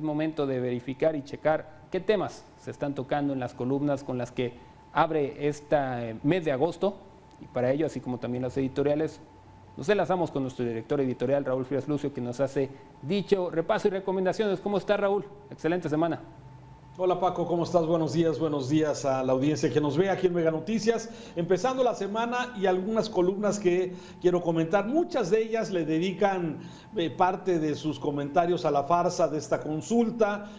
es momento de verificar y checar qué temas se están tocando en las columnas con las que abre este mes de agosto, y para ello, así como también las editoriales, nos enlazamos con nuestro director editorial, Raúl Frías Lucio, que nos hace dicho repaso y recomendaciones. ¿Cómo está, Raúl? Excelente semana. Hola Paco, ¿cómo estás? Buenos días a la audiencia que nos ve aquí en Mega Noticias. Empezando la semana y algunas columnas que quiero comentar. Muchas de ellas le dedican parte de sus comentarios a la farsa de esta consulta,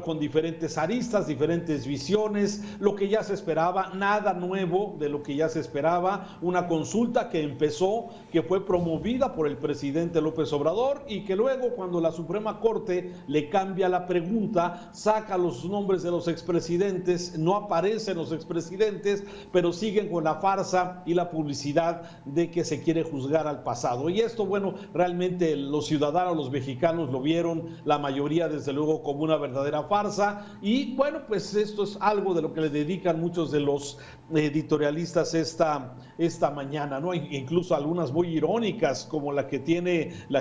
con diferentes aristas, diferentes visiones, lo que ya se esperaba, nada nuevo de lo que ya se esperaba. Una consulta que empezó, que fue promovida por el presidente López Obrador y que luego, cuando la Suprema Corte le cambia la pregunta, saca los nombres de los expresidentes, no aparecen los expresidentes, pero siguen con la farsa y la publicidad de que se quiere juzgar al pasado. Y esto, realmente los ciudadanos, los mexicanos lo vieron, la mayoría desde luego, como una verdadera farsa. Y pues esto es algo de lo que le dedican muchos de los editorialistas esta mañana, ¿no? Incluso algunas muy irónicas, como la que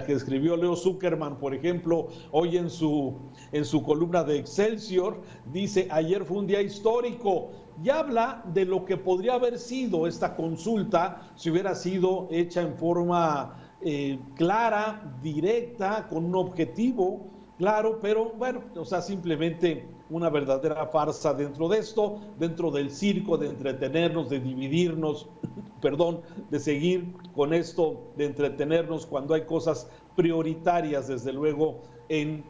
escribió Leo Zuckerman, por ejemplo, hoy en su columna de Excelsior. Dice: ayer fue un día histórico, y habla de lo que podría haber sido esta consulta si hubiera sido hecha en forma clara, directa, con un objetivo claro, pero simplemente una verdadera farsa dentro de esto, dentro del circo de entretenernos, de dividirnos, de seguir con esto, de entretenernos cuando hay cosas prioritarias, desde luego, en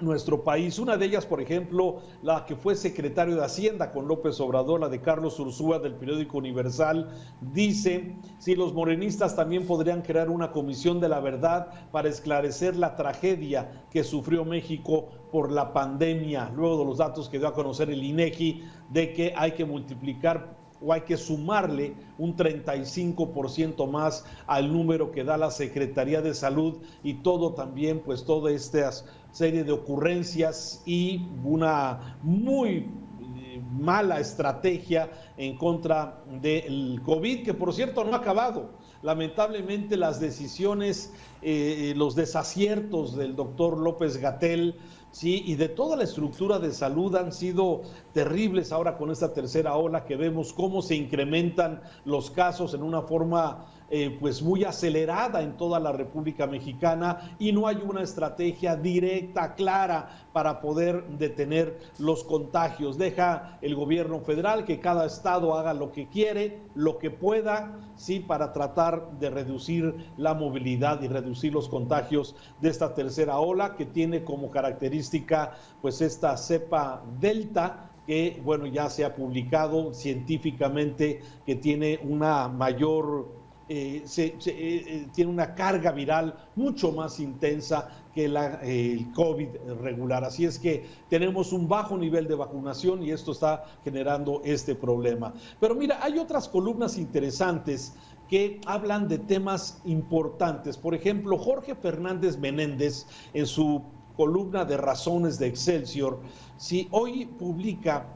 nuestro país. Una de ellas, por ejemplo, la que fue secretario de Hacienda con López Obrador, la de Carlos Ursúa, del periódico Universal, dice: si los morenistas también podrían crear una comisión de la verdad para esclarecer la tragedia que sufrió México por la pandemia, luego de los datos que dio a conocer el INEGI de que hay que multiplicar o hay que sumarle un 35% más al número que da la Secretaría de Salud, y todo también, toda esta serie de ocurrencias y una muy mala estrategia en contra del COVID, que por cierto no ha acabado. Lamentablemente las decisiones, los desaciertos del doctor López-Gatell, sí, y de toda la estructura de salud han sido terribles. Ahora con esta tercera ola, que vemos cómo se incrementan los casos en una forma muy acelerada en toda la República Mexicana, y no hay una estrategia directa, clara, para poder detener los contagios. Deja el gobierno federal que cada estado haga lo que quiere, lo que pueda, sí, para tratar de reducir la movilidad y reducir los contagios de esta tercera ola, que tiene como característica esta cepa Delta, que ya se ha publicado científicamente que tiene una mayor tiene una carga viral mucho más intensa que el COVID regular. Así es que tenemos un bajo nivel de vacunación y esto está generando este problema. Pero mira, hay otras columnas interesantes que hablan de temas importantes. Por ejemplo, Jorge Fernández Menéndez, en su columna de Razones de Excelsior, sí, hoy publica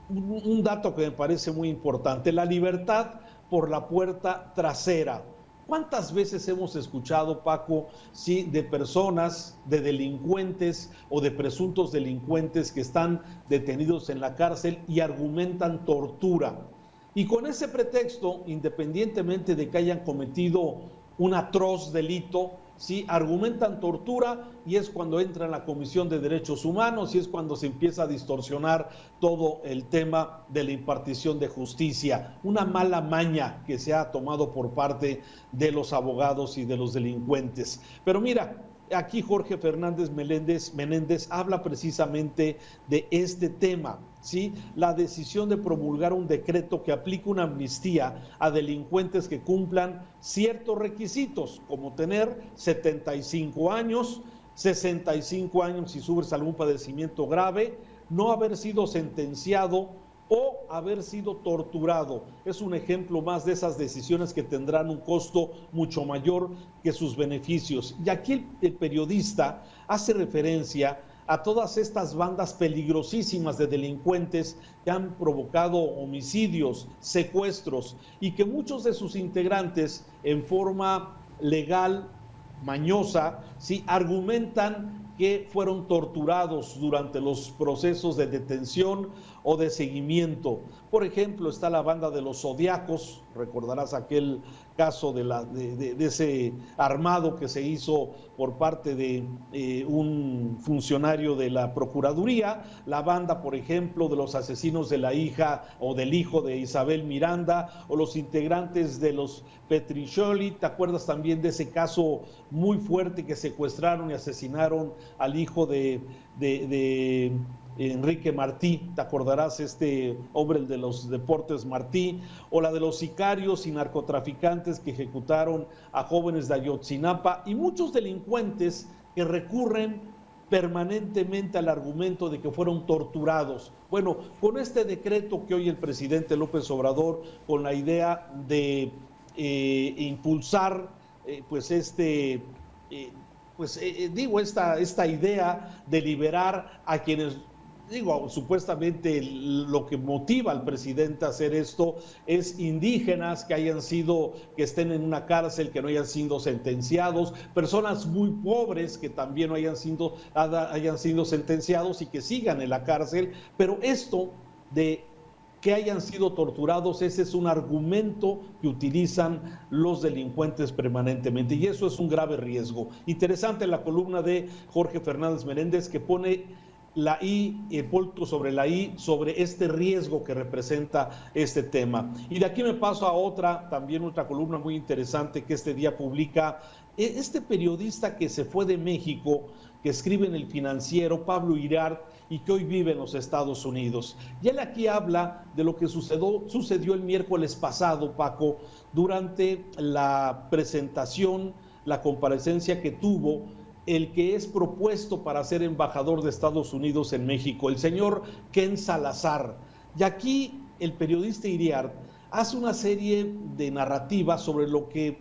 un dato que me parece muy importante: la libertad por la puerta trasera. ¿Cuántas veces hemos escuchado, Paco, sí, de personas, de delincuentes o de presuntos delincuentes que están detenidos en la cárcel y argumentan tortura? Y con ese pretexto, independientemente de que hayan cometido un atroz delito, sí, argumentan tortura, y es cuando entra en la Comisión de Derechos Humanos y es cuando se empieza a distorsionar todo el tema de la impartición de justicia. Una mala maña que se ha tomado por parte de los abogados y de los delincuentes. Pero mira, aquí Jorge Fernández Menéndez habla precisamente de este tema, ¿sí? La decisión de promulgar un decreto que aplique una amnistía a delincuentes que cumplan ciertos requisitos, como tener 75 años, 65 años si sufres algún padecimiento grave, no haber sido sentenciado o haber sido torturado. Es un ejemplo más de esas decisiones que tendrán un costo mucho mayor que sus beneficios. Y aquí el periodista hace referencia a todas estas bandas peligrosísimas de delincuentes que han provocado homicidios, secuestros, y que muchos de sus integrantes, en forma legal, mañosa, sí, argumentan que fueron torturados durante los procesos de detención o de seguimiento. Por ejemplo, está la banda de los Zodiacos, recordarás aquel caso de ese armado que se hizo por parte de un funcionario de la Procuraduría, la banda, por ejemplo, de los asesinos de la hija o del hijo de Isabel Miranda, o los integrantes de los Petricelli. ¿Te acuerdas también de ese caso muy fuerte que secuestraron y asesinaron al hijo de Enrique Martí? Te acordarás, este hombre, el de los deportes Martí, o la de los sicarios y narcotraficantes que ejecutaron a jóvenes de Ayotzinapa, y muchos delincuentes que recurren permanentemente al argumento de que fueron torturados. Bueno, con este decreto que hoy el presidente López Obrador, con la idea de impulsar esta idea de liberar a quienes, supuestamente lo que motiva al presidente a hacer esto es indígenas que estén en una cárcel, que no hayan sido sentenciados, personas muy pobres que también no hayan sido sentenciados y que sigan en la cárcel. Pero esto de que hayan sido torturados, ese es un argumento que utilizan los delincuentes permanentemente, y eso es un grave riesgo. Interesante la columna de Jorge Fernández Menéndez, que pone la I, el punto sobre la I, sobre este riesgo que representa este tema. Y de aquí me paso a también otra columna muy interesante que este día publica este periodista que se fue de México, que escribe en El Financiero, Pablo Iriart, y que hoy vive en los Estados Unidos. Y él aquí habla de lo que sucedió el miércoles pasado, Paco, durante la presentación, la comparecencia que tuvo el que es propuesto para ser embajador de Estados Unidos en México, el señor Ken Salazar. Y aquí el periodista Iriart hace una serie de narrativas sobre lo que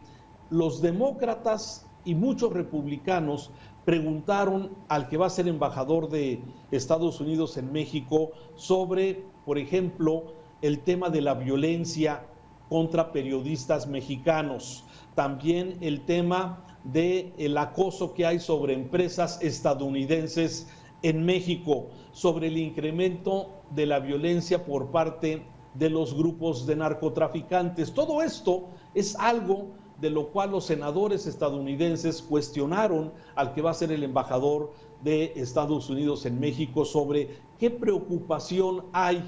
los demócratas y muchos republicanos preguntaron al que va a ser embajador de Estados Unidos en México sobre, por ejemplo, el tema de la violencia contra periodistas mexicanos, también el tema del acoso que hay sobre empresas estadounidenses en México, sobre el incremento de la violencia por parte de los grupos de narcotraficantes. Todo esto es algo de lo cual los senadores estadounidenses cuestionaron al que va a ser el embajador de Estados Unidos en México sobre qué preocupación hay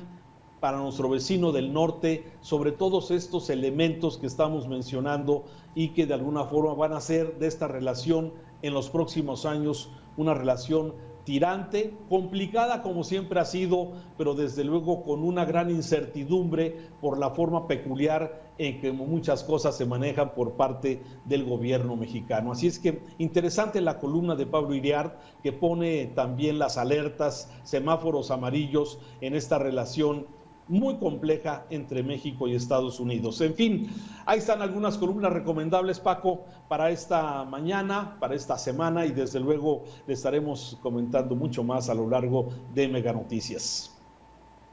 para nuestro vecino del norte sobre todos estos elementos que estamos mencionando y que de alguna forma van a hacer de esta relación en los próximos años una relación tirante, complicada como siempre ha sido, pero desde luego con una gran incertidumbre por la forma peculiar en que muchas cosas se manejan por parte del gobierno mexicano. Así es que interesante la columna de Pablo Iriart, que pone también las alertas, semáforos amarillos en esta relación muy compleja entre México y Estados Unidos. En fin, ahí están algunas columnas recomendables, Paco, para esta mañana, para esta semana, y desde luego le estaremos comentando mucho más a lo largo de Mega Noticias.